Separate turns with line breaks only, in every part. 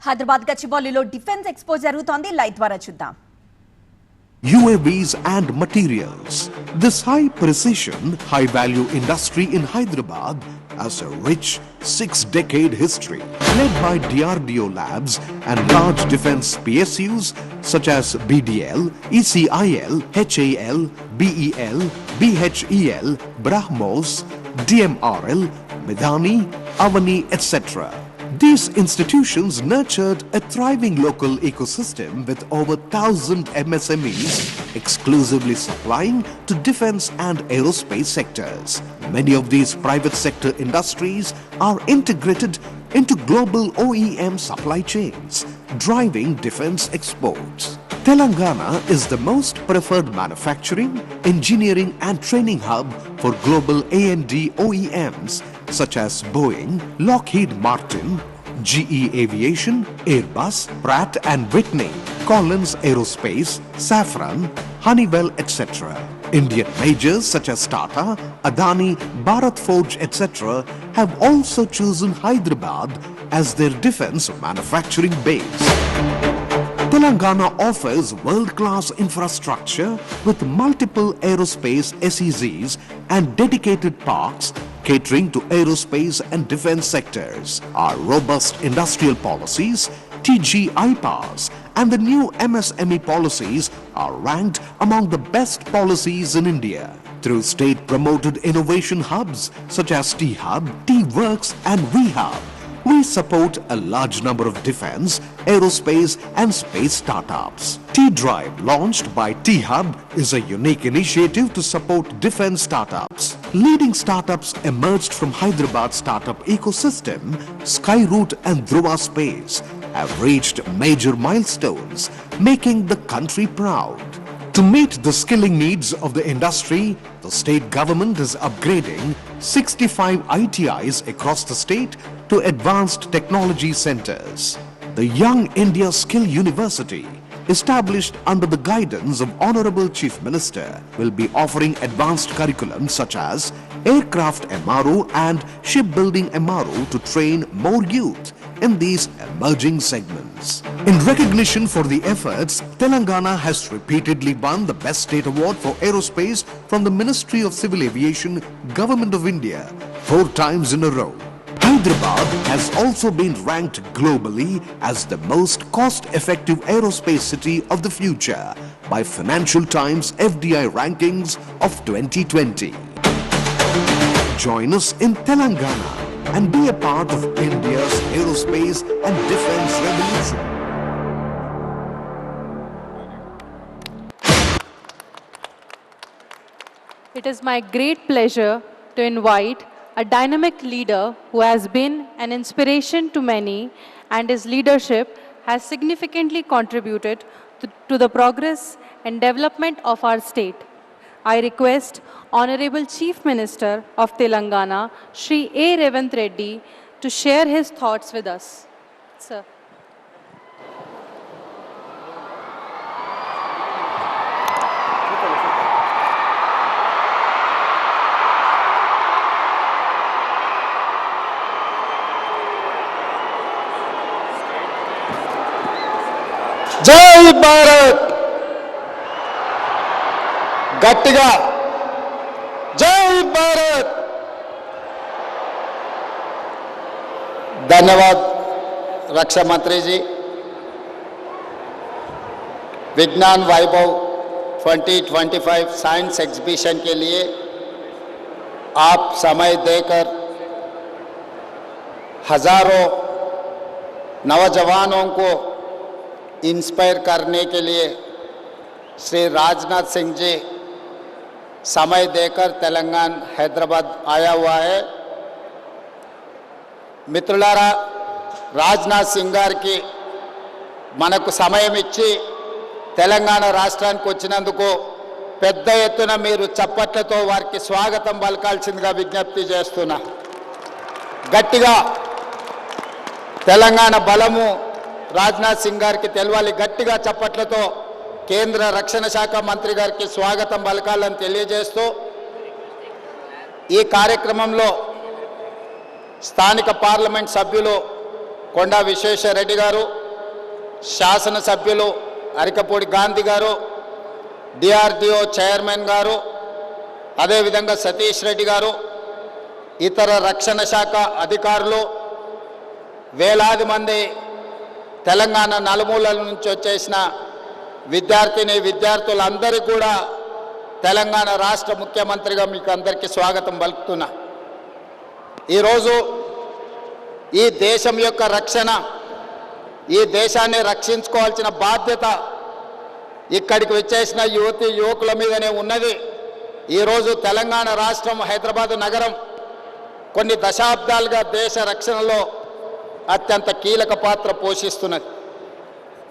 Hyderabad గచ్చిబౌలిలో defence expo జరుగుతోంది. Live ద్వారా చూద్దాం.
UAVs and materials. This high precision, high value industry in Hyderabad has a rich 6-decade history led by DRDO labs and large defense PSUs such as BDL, ECIL, HAL, BEL, BHEL, BrahMos, DMRL, Medani, Avani, etc. These institutions nurtured a thriving local ecosystem with over 1,000 MSMEs exclusively supplying to defense and aerospace sectors. Many of these private sector industries are integrated into global OEM supply chains, driving defense exports. Telangana is the most preferred manufacturing, engineering and training hub for global A&D OEMs such as Boeing, Lockheed Martin, GE Aviation, Airbus, Pratt & Whitney, Collins Aerospace, Safran, Honeywell, etc. Indian majors such as Tata, Adani, Bharat Forge, etc. have also chosen Hyderabad as their defense manufacturing base. Telangana offers world-class infrastructure with multiple aerospace SEZs and dedicated parks catering to aerospace and defense sectors. Our robust industrial policies, TGI powers, and the new MSME policies are ranked among the best policies in India. Through state-promoted innovation hubs such as T-Hub, T-Works, and V-Hub, we support a large number of defense, aerospace and space startups. T-Drive, launched by T-Hub, is a unique initiative to support defense startups. Leading startups emerged from Hyderabad startup ecosystem. Skyroot and Dhruva Space have reached major milestones, making the country proud. To meet the skilling needs of the industry, the state government is upgrading 65 ITIs across the state to advanced technology centers. The Young India Skill University, established under the guidance of Honorable Chief Minister, will be offering advanced curriculum such as aircraft MRO and shipbuilding MRO to train more youth in these emerging segments. In recognition for the efforts, Telangana has repeatedly won the Best State Award for Aerospace from the Ministry of Civil Aviation, Government of India, 4 times in a row. Hyderabad has also been ranked globally as the most cost-effective aerospace city of the future by Financial Times FDI rankings of 2020. Join us in Telangana and be a part of India's aerospace and defense revolution.
It is my great pleasure to invite a dynamic leader who has been an inspiration to many, and his leadership has significantly contributed to the progress and development of our state. I request Honorable Chief Minister of Telangana, Shri A. Revanth Reddy, to share his thoughts with us. Sir.
జై భారత్ గట్టిగా జై భారత్ धन्यवाद रक्षा मंत्री जी। विज्ञान वैभव 2025 science exhibition के लिए आप समय देकर हजारों नौजवानों को इंस्पायर करने के लिए श्री राजनाथ सिंह जी समय देकर तेलंगाना हैदराबाद आया हुआ है। మిత్రులారా, రాజ్నాథ్ సింగ్ గారికి మనకు సమయం ఇచ్చి తెలంగాణ రాష్ట్రానికి వచ్చినందుకు పెద్ద ఎత్తున మీరు చప్పట్లతో వారికి స్వాగతం పలకాల్సిందిగా విజ్ఞప్తి చేస్తున్నా. గట్టిగా తెలంగాణ బలము రాజ్నాథ్ సింగ్ గారికి తెలవాలి. గట్టిగా చప్పట్లతో కేంద్ర రక్షణ శాఖ మంత్రి గారికి స్వాగతం పలకాలని తెలియజేస్తూ ఈ కార్యక్రమంలో స్థానిక పార్లమెంట్ సభ్యులు కొండా విశ్వేశ్వరరెడ్డి గారు, శాసనసభ్యులు అరికపూడి గాంధీ గారు, డిఆర్డిఓ చైర్మన్ గారు, అదేవిధంగా సతీష్ రెడ్డి గారు, ఇతర రక్షణ శాఖ అధికారులు, వేలాది మంది తెలంగాణ నలుమూలల నుంచి వచ్చేసిన విద్యార్థులందరికీ కూడా తెలంగాణ రాష్ట్ర ముఖ్యమంత్రిగా మీకు అందరికీ స్వాగతం పలుకుతున్నా. ఈరోజు ఈ దేశం యొక్క రక్షణ, ఈ దేశాన్ని రక్షించుకోవాల్సిన బాధ్యత ఇక్కడికి వచ్చేసిన యువకుల మీదనే ఉన్నది. ఈరోజు తెలంగాణ రాష్ట్రం, హైదరాబాద్ నగరం కొన్ని దశాబ్దాలుగా దేశ రక్షణలో అత్యంత కీలక పాత్ర పోషిస్తున్నది.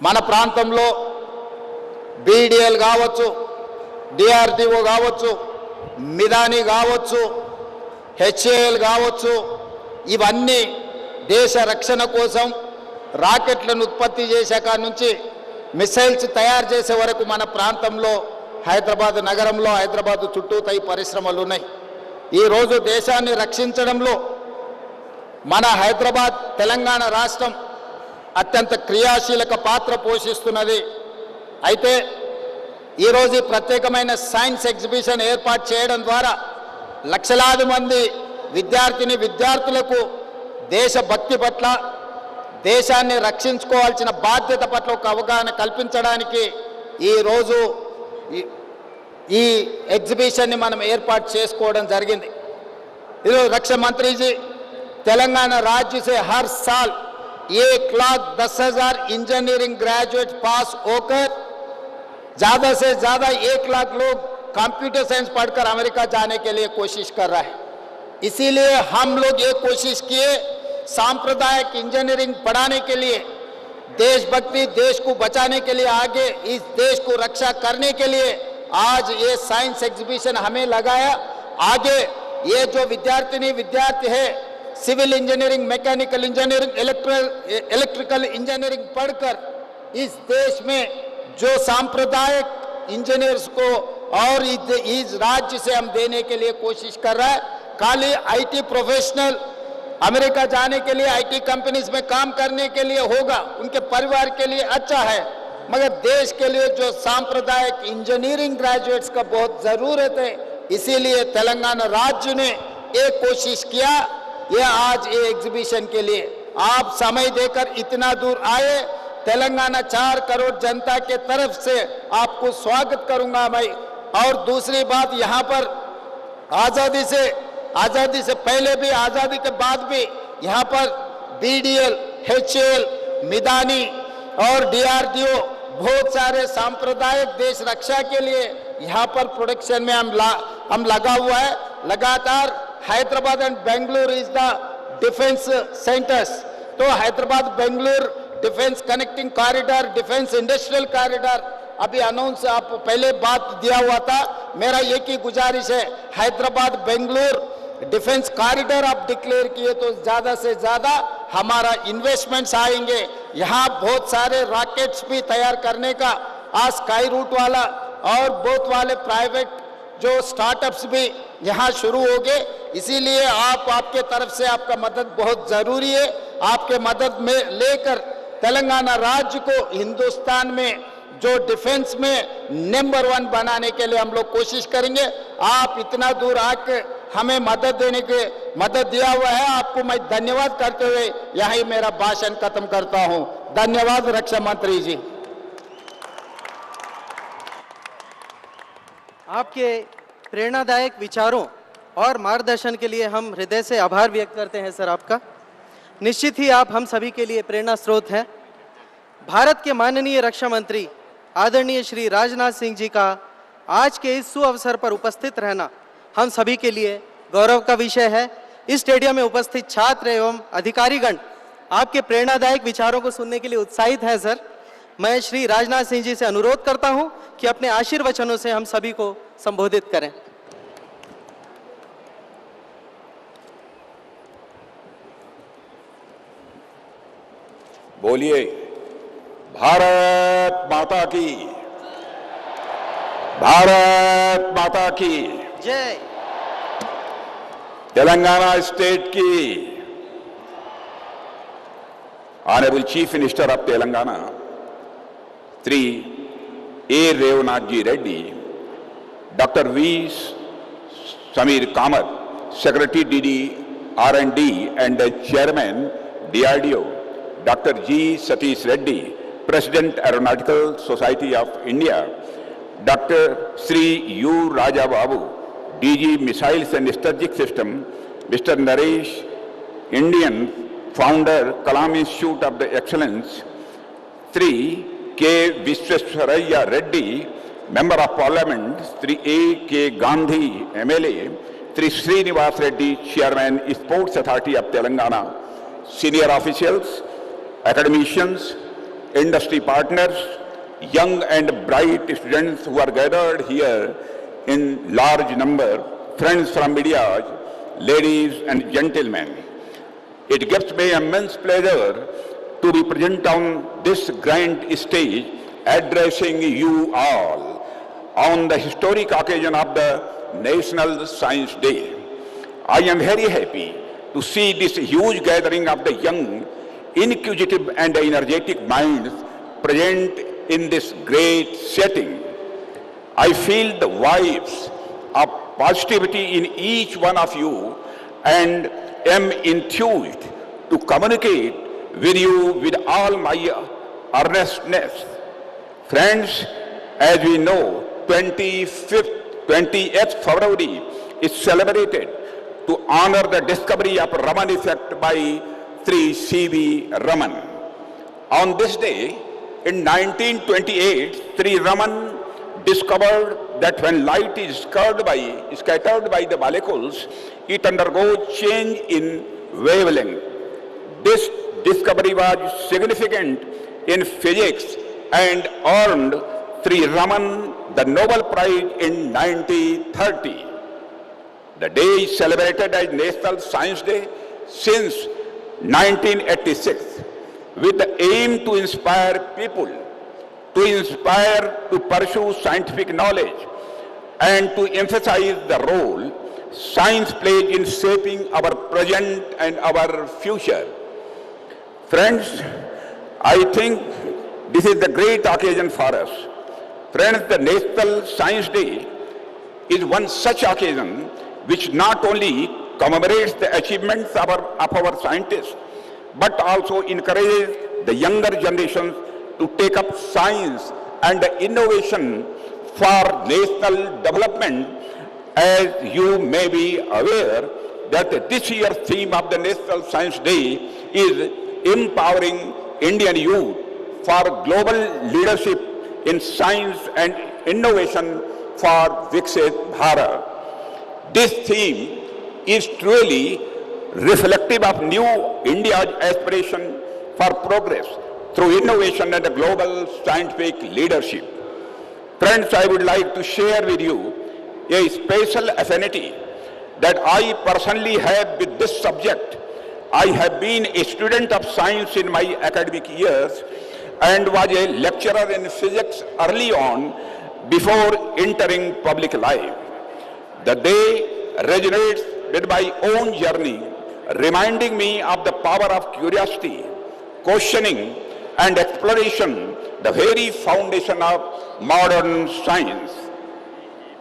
మన ప్రాంతంలో బీడీఎల్ కావచ్చు, డిఆర్డిఓ కావచ్చు, మిదాని కావచ్చు, హెచ్ఏఎల్ కావచ్చు, ఇవన్నీ దేశ రక్షణ కోసం రాకెట్లను ఉత్పత్తి చేసే కాడ నుంచి మిసైల్స్ తయారు చేసే వరకు మన ప్రాంతంలో హైదరాబాద్ నగరంలో, హైదరాబాద్ చుట్టూతా ఈ పరిశ్రమలు ఉన్నాయి. ఈరోజు దేశాన్ని రక్షించడంలో మన హైదరాబాద్, తెలంగాణ రాష్ట్రం అత్యంత క్రియాశీలక పాత్ర పోషిస్తున్నది. అయితే ఈరోజు ఈ ప్రత్యేకమైన సైన్స్ ఎగ్జిబిషన్ ఏర్పాటు చేయడం ద్వారా లక్షలాది మంది విద్యార్థులకు దేశభక్తి పట్ల, దేశాన్ని రక్షించుకోవాల్సిన బాధ్యత పట్ల ఒక అవగాహన కల్పించడానికి ఈరోజు ఈ ఎగ్జిబిషన్ని మనం ఏర్పాటు చేసుకోవడం జరిగింది. ఈరోజు రక్షణ మంత్రి जी, तेलंगाना राज्य से हर साल 1,10,000 इंजीनियरिंग ग्रेजुएट पास होकर ज़्यादा से ज़्यादा 1 लाख लोग कंप्यूटर साइंस पढ़कर अमेरिका जाने के लिए कोशिश कर रहा है। इसीलिए हम लोग ये कोशिश किए, सांप्रदायिक इंजीनियरिंग पढ़ाने के लिए, देशभक्ति, देश को बचाने के लिए, आगे इस देश को रक्षा करने के लिए आज ये साइंस एग्जीबिशन हमें लगाया। आगे ये जो विद्यार्थी है, civil engineering, mechanical engineering, electrical engineering पढ़कर इस देश में जो सांप्रदायिक इंजीनियर्स को और इस राज्य से हम देने के लिए कोशिश कर रहा है। खाली आईटी प्रोफेशनल अमेरिका जाने के लिए, आईटी कंपनीज में काम करने के लिए होगा, उनके परिवार के लिए अच्छा है, मगर देश के लिए जो सांप्रदायिक इंजीनियरिंग ग्रेजुएट्स का बहुत ज़रूरत है। इसीलिए तेलंगाना राज्य ने एक कोशिश किया, ये आज ये एग्जीबिशन के लिए आप समय देकर इतना दूर आए, तेलंगाना 4 करोड़ जनता के तरफ से आपको स्वागत करूंगा मैं। और दूसरी बात, यहाँ पर आज़ादी से पहले भी, आज़ादी के बाद भी यहाँ पर बीडीएल, एचएएल, मिदानी और डीआरडीओ बहुत सारे सांप्रदायिक देश रक्षा के लिए यहाँ पर प्रोडक्शन में हम लगा हुआ है। लगातार Hyderabad and Bengaluru is the defence centres. तो Hyderabad Bengaluru defence connecting corridor, defence industrial corridor अभी अनाउंस आप पहले बात दिया हुआ था। मेरा एक ही गुजारिश है, हैदराबाद बेंगलुरु डिफेंस कॉरिडोर आप डिक्लेयर किए तो ज़्यादा से ज़्यादा हमारा इन्वेस्टमेंट्स आएंगे। यहाँ बहुत सारे रॉकेट्स भी तैयार करने का आज स्काई रूट वाला और बहुत वाले प्राइवेट जो स्टार्टअप्स भी यहाँ शुरू हो गए। इसीलिए आपके तरफ से आपका मदद बहुत ज़रूरी है। आपके मदद में लेकर तेलंगाना राज्य को हिंदुस्तान में जो डिफेंस में नंबर 1 बनाने के लिए हम लोग कोशिश करेंगे। आप इतना दूर आकर हमें मदद दिया हुआ है, आपको मैं धन्यवाद करते हुए यहीं मेरा भाषण खत्म करता हूं। धन्यवाद रक्षा मंत्री जी।
आपके प्रेरणादायक विचारों और मार्गदर्शन के लिए हम हृदय से आभार व्यक्त करते हैं सर आपका। निश्चित ही आप हम सभी के लिए प्रेरणा स्रोत हैं। भारत के माननीय रक्षा मंत्री आदरणीय श्री राजनाथ सिंह जी का आज के इस सुअवसर पर उपस्थित रहना हम सभी के लिए गौरव का विषय है। इस स्टेडियम में उपस्थित छात्र एवं अधिकारीगण आपके प्रेरणादायक विचारों को सुनने के लिए उत्साहित हैं सर। मैं श्री राजनाथ सिंह जी से अनुरोध करता हूं कि अपने आशीर्वचनों से हम सभी को संबोधित करें।
बोलिए भारत माता की, भारत माता की
जय।
तेलंगाना स्टेट की Honorable Chief Minister of Telangana, Sri A. Revanath Reddy, Dr. V. Samir Kamath, Secretary DD R&D and Chairman DRDO, Dr. G. Satish Reddy, President Aeronautical Society of India, Dr. Sri U. Raja Babu, DG Missiles and Strategic System, Mr. Naresh Indian, Founder Kalam Institute of the Excellence, Sri K. Viswesvaraya Reddy, Member of Parliament, Sri A. K. Gandhi, MLA, Sri Srinivas Reddy, Chairman, Sports Authority of Telangana, senior officials, academicians, industry partners, young and bright students who are gathered here in large number, friends from media, ladies and gentlemen. It gives me immense pleasure to be present on this grand stage addressing you all on the historic occasion of the National Science Day. I am very happy to see this huge gathering of the young, inquisitive and energetic minds present in this great setting. I feel the vibes of positivity in each one of you and am enthused to communicate with you with all my earnestness. Friends, as we know, 20th February is celebrated to honor the discovery of Raman effect by Sri C.V. Raman. On this day, in 1928, Sri Raman discovered that when light is scattered by the molecules, it undergoes change in wavelength. This discovery was significant in physics and earned Sri Raman the Nobel Prize in 1930. The day is celebrated as National Science Day since 1986 with the aim to inspire people, to pursue scientific knowledge and to emphasize the role science plays in shaping our present and our future. Friends, I think this is the great occasion for us. Friends, the National Science Day is one such occasion which not only commemorates the achievements of our scientists, but also encourages the younger generations to take up science and innovation for national development. As you may be aware that this year's theme of the National Science Day is empowering Indian youth for global leadership in science and innovation for Viksit Bharat. This theme is truly reflective of new India's aspiration for progress through innovation and global scientific leadership. Friends, I would like to share with you a special affinity that I personally have with this subject. I have been a student of science in my academic years and was a lecturer in physics early on before entering public life. The day resonates with my own journey, reminding me of the power of curiosity, questioning and exploration, the very foundation of modern science.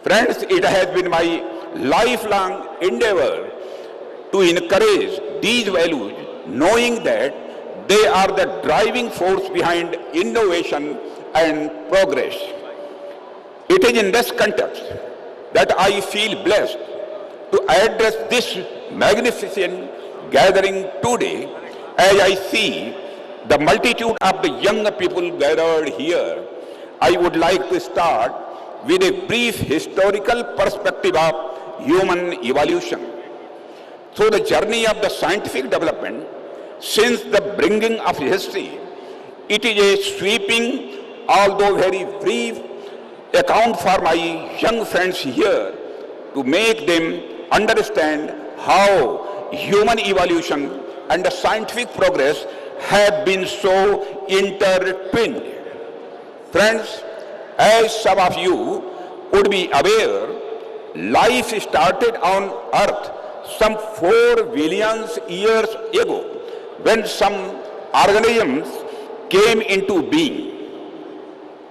Friends, it has been my lifelong endeavor to encourage these values, knowing that they are the driving force behind innovation and progress. It is in this context that I feel blessed to address this magnificent gathering today as I see the multitude of the young people gathered here. I would like to start with a brief historical perspective of human evolution. Through the journey of the scientific development, since the bringing of history, it is a sweeping, although very brief, account for my young friends here to make them understand how human evolution and the scientific progress have been so intertwined. Friends, as some of you would be aware, life started on Earth some 4 billion years ago when some organisms came into being.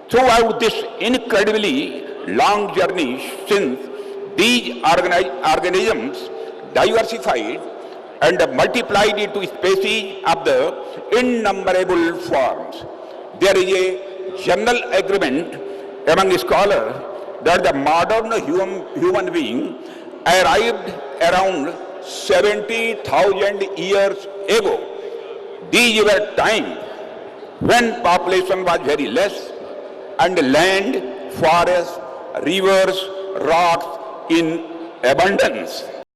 Throughout this incredibly long journey, since these organisms diversified and multiplied into species of the innumerable forms, there is a general agreement among scholars that the modern human being arrived around 70,000 years ago. These were times when population was very less and land, forests, rivers, rocks in abundance.